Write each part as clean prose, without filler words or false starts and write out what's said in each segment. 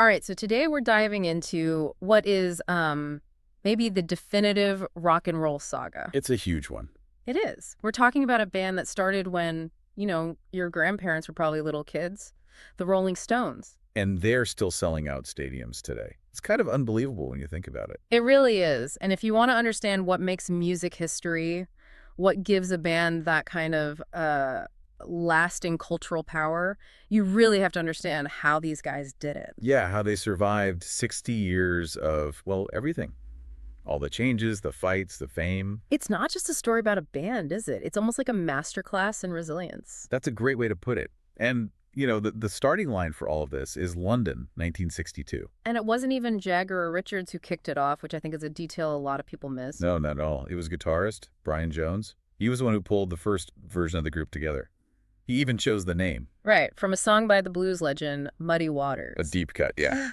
All right, so today we're diving into what is maybe the definitive rock and roll saga. It's a huge one. It is. We're talking about a band that started when, your grandparents were probably little kids, the Rolling Stones. And they're still selling out stadiums today. It's kind of unbelievable when you think about it. It really is. And if you want to understand what makes music history, what gives a band that kind of lasting cultural power, you really have to understand how these guys did it. Yeah, how they survived 60 years of, well, everything. All the changes, the fights, the fame. It's not just a story about a band, is it? It's almost like a masterclass in resilience. That's a great way to put it. And, the starting line for all of this is London, 1962. And it wasn't even Jagger or Richards who kicked it off, which I think is a detail a lot of people miss. No, not at all. It was guitarist Brian Jones. He was the one who pulled the first version of the group together. He even chose the name. Right, from a song by the blues legend, Muddy Waters. A deep cut, yeah.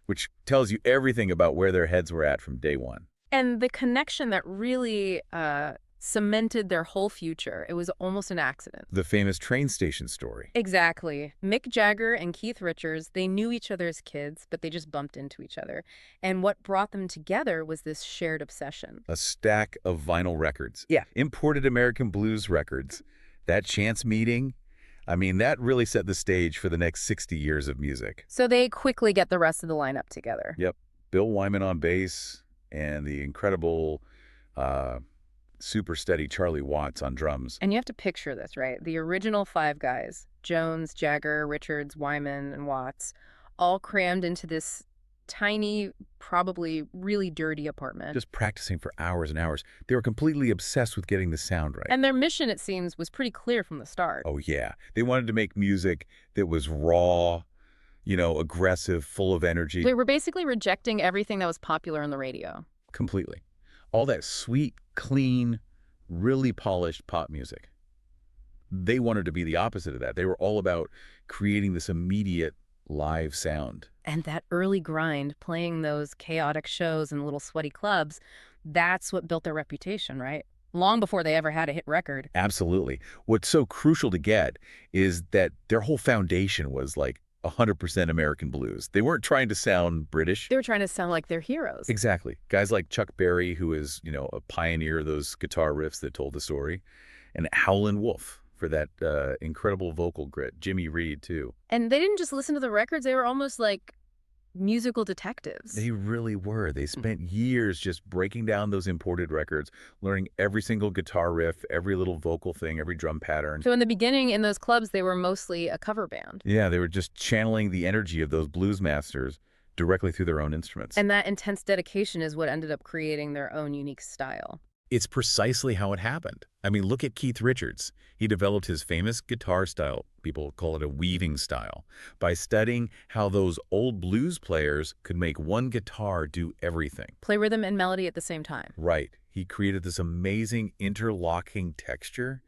Which tells you everything about where their heads were at from day one. And the connection that really cemented their whole future, it was almost an accident. The famous train station story. Exactly. Mick Jagger and Keith Richards, they knew each other as kids, but they just bumped into each other. And what brought them together was this shared obsession. A stack of vinyl records. Yeah. Imported American blues records. That chance meeting, that really set the stage for the next 60 years of music. So they quickly get the rest of the lineup together. Yep. Bill Wyman on bass and the incredible, super steady Charlie Watts on drums. And you have to picture this, right? The original five guys, Jones, Jagger, Richards, Wyman, and Watts, all crammed into this tiny, probably really dirty apartment. Just practicing for hours and hours. They were completely obsessed with getting the sound right. And their mission, it seems, was pretty clear from the start. Oh, yeah. They wanted to make music that was raw, aggressive, full of energy. They were basically rejecting everything that was popular on the radio. Completely. All that sweet, clean, really polished pop music. They wanted to be the opposite of that. They were all about creating this immediate live sound. And that early grind, playing those chaotic shows in little sweaty clubs, that's what built their reputation, right? Long before they ever had a hit record. Absolutely. What's so crucial to get is that their whole foundation was like 100% American blues. They weren't trying to sound British. They were trying to sound like their heroes. Exactly. Guys like Chuck Berry, who is, a pioneer of those guitar riffs that told the story, and Howlin' Wolf for that incredible vocal grit. Jimmy Reed, too. And they didn't just listen to the records. They were almost like musical detectives. They really were. They spent years just breaking down those imported records, learning every single guitar riff, every little vocal thing, every drum pattern. So in the beginning, in those clubs, they were mostly a cover band. Yeah, they were just channeling the energy of those blues masters directly through their own instruments. And that intense dedication is what ended up creating their own unique style. It's precisely how it happened. Look at Keith Richards. He developed his famous guitar style, people call it a weaving style, by studying how those old blues players could make one guitar do everything. Play rhythm and melody at the same time. Right. He created this amazing interlocking texture.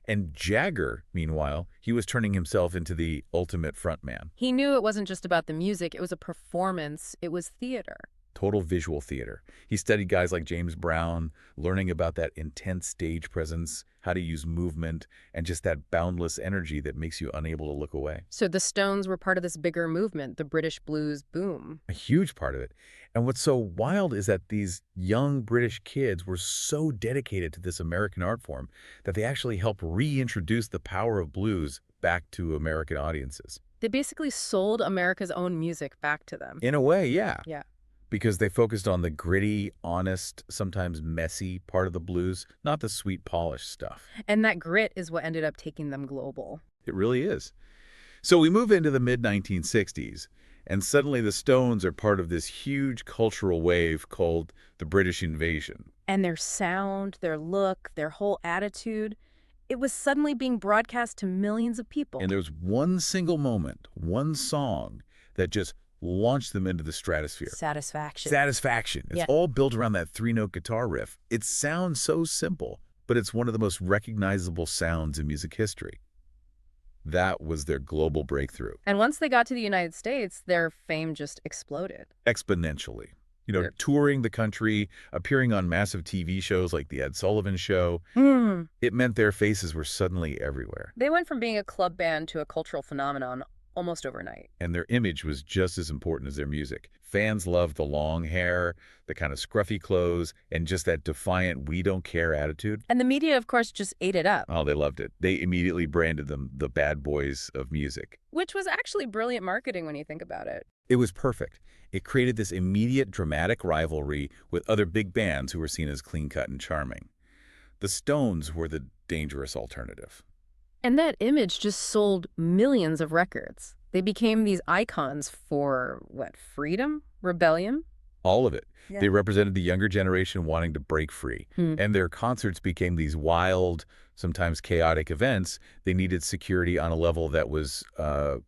And Jagger, meanwhile, he was turning himself into the ultimate frontman. He knew it wasn't just about the music, it was a performance, it was theater. Total visual theater. He studied guys like James Brown, learning about that intense stage presence, how to use movement, and just that boundless energy that makes you unable to look away. So the Stones were part of this bigger movement, the British blues boom. A huge part of it. And what's so wild is that these young British kids were so dedicated to this American art form that they actually helped reintroduce the power of blues back to American audiences. They basically sold America's own music back to them. In a way, yeah. Yeah. Because they focused on the gritty, honest, sometimes messy part of the blues, not the sweet, polished stuff. And that grit is what ended up taking them global. It really is. So we move into the mid-1960s, and suddenly the Stones are part of this huge cultural wave called the British Invasion. And their sound, their look, their whole attitude, it was suddenly being broadcast to millions of people. And there's one single moment, one song, that just launched them into the stratosphere. Satisfaction. Satisfaction. It's all built around that three-note guitar riff. It sounds so simple, but it's one of the most recognizable sounds in music history. That was their global breakthrough. And once they got to the United States, their fame just exploded. Exponentially. Yeah. Touring the country, appearing on massive TV shows like The Ed Sullivan Show. It meant their faces were suddenly everywhere. They went from being a club band to a cultural phenomenon almost overnight. And their image was just as important as their music. Fans loved the long hair, the kind of scruffy clothes, and just that defiant we don't care attitude. And the media, of course, just ate it up, Oh, they loved it. They immediately branded them the bad boys of music. which was actually brilliant marketing when you think about it. It was perfect. It created this immediate dramatic rivalry with other big bands who were seen as clean-cut and charming. The Stones were the dangerous alternative. And that image just sold millions of records. They became these icons for, what, freedom? Rebellion? All of it. Yeah. They represented the younger generation wanting to break free. Hmm. And their concerts became these wild, sometimes chaotic events. They needed security on a level that was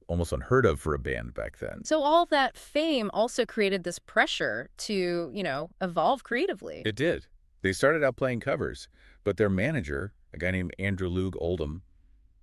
almost unheard of for a band back then. So all that fame also created this pressure to, evolve creatively. It did. They started out playing covers, but their manager, a guy named Andrew Loog Oldham,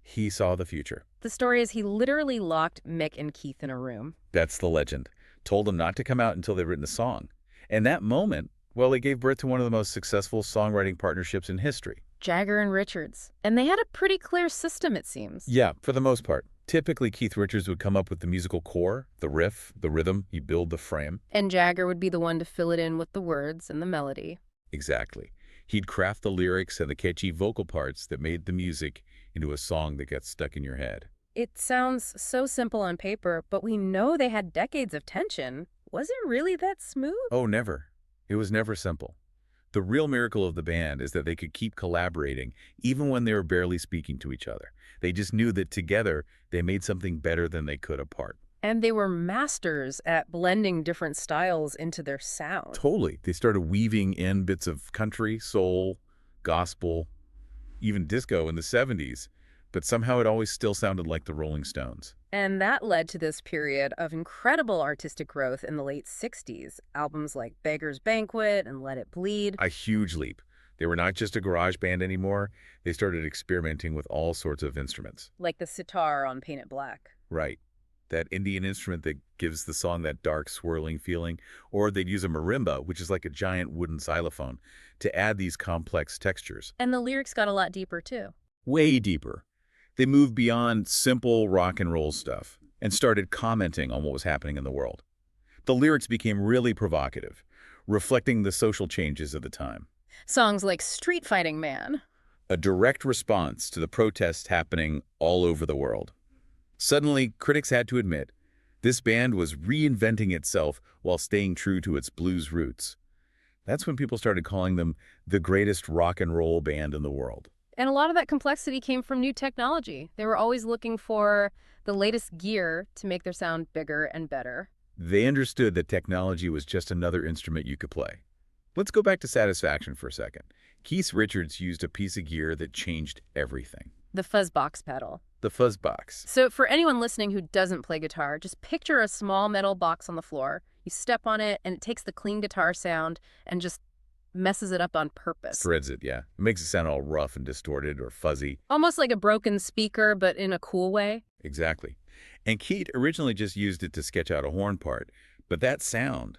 he saw the future. The story is he literally locked Mick and Keith in a room. That's the legend. Told them not to come out until they'd written a song. And that moment, well, it gave birth to one of the most successful songwriting partnerships in history. Jagger and Richards. And they had a pretty clear system, it seems. Yeah, for the most part. Typically, Keith Richards would come up with the musical core, the riff, the rhythm, he'd build the frame. And Jagger would be the one to fill it in with the words and the melody. Exactly. He'd craft the lyrics and the catchy vocal parts that made the music into a song that gets stuck in your head. It sounds so simple on paper, but we know they had decades of tension. Was it really that smooth? Oh, never. It was never simple. The real miracle of the band is that they could keep collaborating even when they were barely speaking to each other. They just knew that together they made something better than they could apart. And they were masters at blending different styles into their sound. Totally. They started weaving in bits of country, soul, gospel, even disco in the 70s, but somehow it always still sounded like the Rolling Stones. And that led to this period of incredible artistic growth in the late 60s. Albums like Beggar's Banquet and Let It Bleed. A huge leap. They were not just a garage band anymore. They started experimenting with all sorts of instruments. Like the sitar on Paint It Black. Right. That Indian instrument that gives the song that dark, swirling feeling. Or they'd use a marimba, which is like a giant wooden xylophone, to add these complex textures. And the lyrics got a lot deeper, too. Way deeper. They moved beyond simple rock and roll stuff and started commenting on what was happening in the world. The lyrics became really provocative, reflecting the social changes of the time. Songs like Street Fighting Man. A direct response to the protests happening all over the world. Suddenly, critics had to admit, this band was reinventing itself while staying true to its blues roots. That's when people started calling them the greatest rock and roll band in the world. And a lot of that complexity came from new technology. They were always looking for the latest gear to make their sound bigger and better. They understood that technology was just another instrument you could play. Let's go back to Satisfaction for a second. Keith Richards used a piece of gear that changed everything. The fuzz box pedal. The fuzz box. So for anyone listening who doesn't play guitar, just picture a small metal box on the floor. You step on it, and it takes the clean guitar sound and just messes it up on purpose. Threads it, yeah. It makes it sound all rough and distorted or fuzzy. Almost like a broken speaker, but in a cool way. Exactly. And Keith originally just used it to sketch out a horn part, but that sound,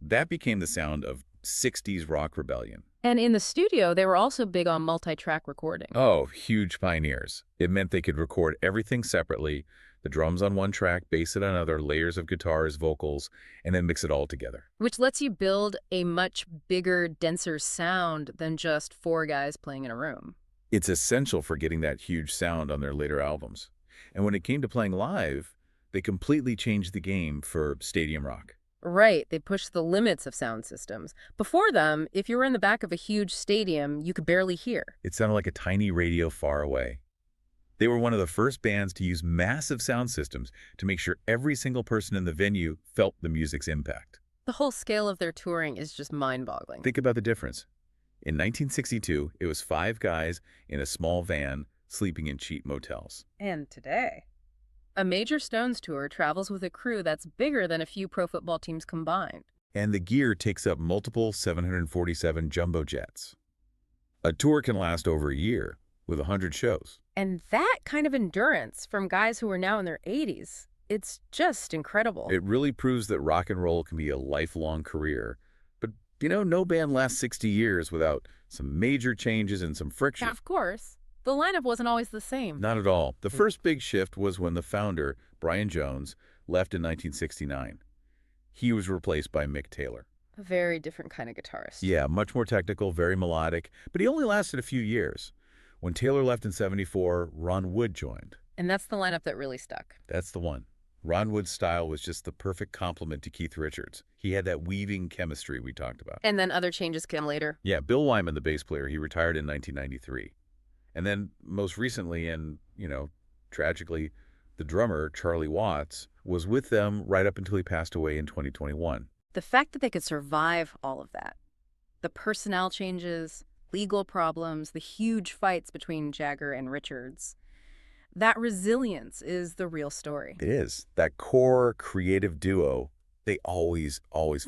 that became the sound of 60s rock rebellion. And in the studio, they were also big on multi-track recording. Oh, huge pioneers. It meant they could record everything separately, the drums on one track, bass on another, layers of guitars, vocals, and then mix it all together. Which lets you build a much bigger, denser sound than just four guys playing in a room. It's essential for getting that huge sound on their later albums. And when it came to playing live, they completely changed the game for stadium rock. Right, they pushed the limits of sound systems. Before them, if you were in the back of a huge stadium, you could barely hear. It sounded like a tiny radio far away. They were one of the first bands to use massive sound systems to make sure every single person in the venue felt the music's impact. The whole scale of their touring is just mind-boggling. Think about the difference. In 1962, it was 5 guys in a small van sleeping in cheap motels. And today, a major Stones tour travels with a crew that's bigger than a few pro football teams combined. And the gear takes up multiple 747 jumbo jets. A tour can last over a year with 100 shows. And that kind of endurance from guys who are now in their 80s, it's just incredible. It really proves that rock and roll can be a lifelong career. But, no band lasts 60 years without some major changes and some friction. Of course, the lineup wasn't always the same. Not at all. The first big shift was when the founder, Brian Jones, left in 1969. He was replaced by Mick Taylor. A very different kind of guitarist. Yeah, much more technical, very melodic, but he only lasted a few years. When Taylor left in '74, Ron Wood joined. And that's the lineup that really stuck. That's the one. Ron Wood's style was just the perfect complement to Keith Richards. He had that weaving chemistry we talked about. And then other changes came later. Yeah, Bill Wyman, the bass player, he retired in 1993. And then most recently, and, tragically, the drummer, Charlie Watts, was with them right up until he passed away in 2021. The fact that they could survive all of that, the personnel changes, legal problems, the huge fights between Jagger and Richards, that resilience is the real story. It is. That core creative duo, they always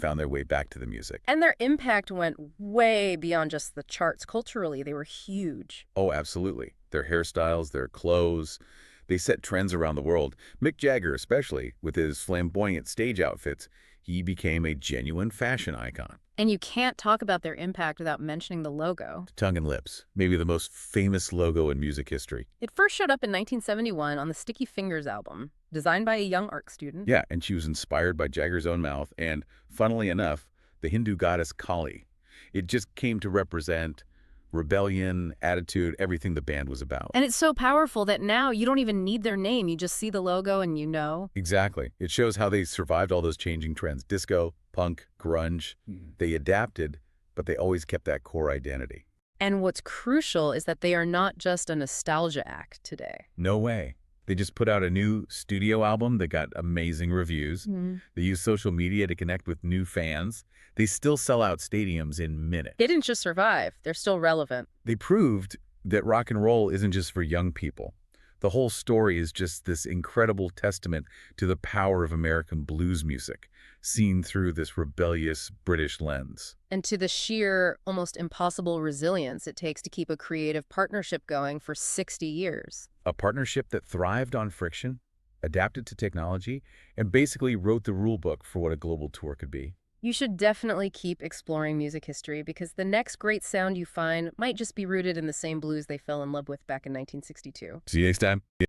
found their way back to the music. And their impact went way beyond just the charts. Culturally, they were huge. Oh, absolutely. Their hairstyles, their clothes, they set trends around the world. Mick Jagger, especially, with his flamboyant stage outfits, he became a genuine fashion icon. And you can't talk about their impact without mentioning the logo. Tongue and Lips, maybe the most famous logo in music history. It first showed up in 1971 on the Sticky Fingers album, designed by a young art student. Yeah, and she was inspired by Jagger's own mouth and, funnily enough, the Hindu goddess Kali. It just came to represent rebellion, attitude, everything the band was about. And it's so powerful that now you don't even need their name. You just see the logo and you know. Exactly. It shows how they survived all those changing trends. Disco, punk, grunge. They adapted, but they always kept that core identity. And what's crucial is that they are not just a nostalgia act today. No way. They just put out a new studio album that got amazing reviews. They use social media to connect with new fans. They still sell out stadiums in minutes. They didn't just survive. They're still relevant. They proved that rock and roll isn't just for young people. The whole story is just this incredible testament to the power of American blues music, seen through this rebellious British lens. And to the sheer, almost impossible resilience it takes to keep a creative partnership going for 60 years. A partnership that thrived on friction, adapted to technology, and basically wrote the rule book for what a global tour could be. You should definitely keep exploring music history because the next great sound you find might just be rooted in the same blues they fell in love with back in 1962. See you next time.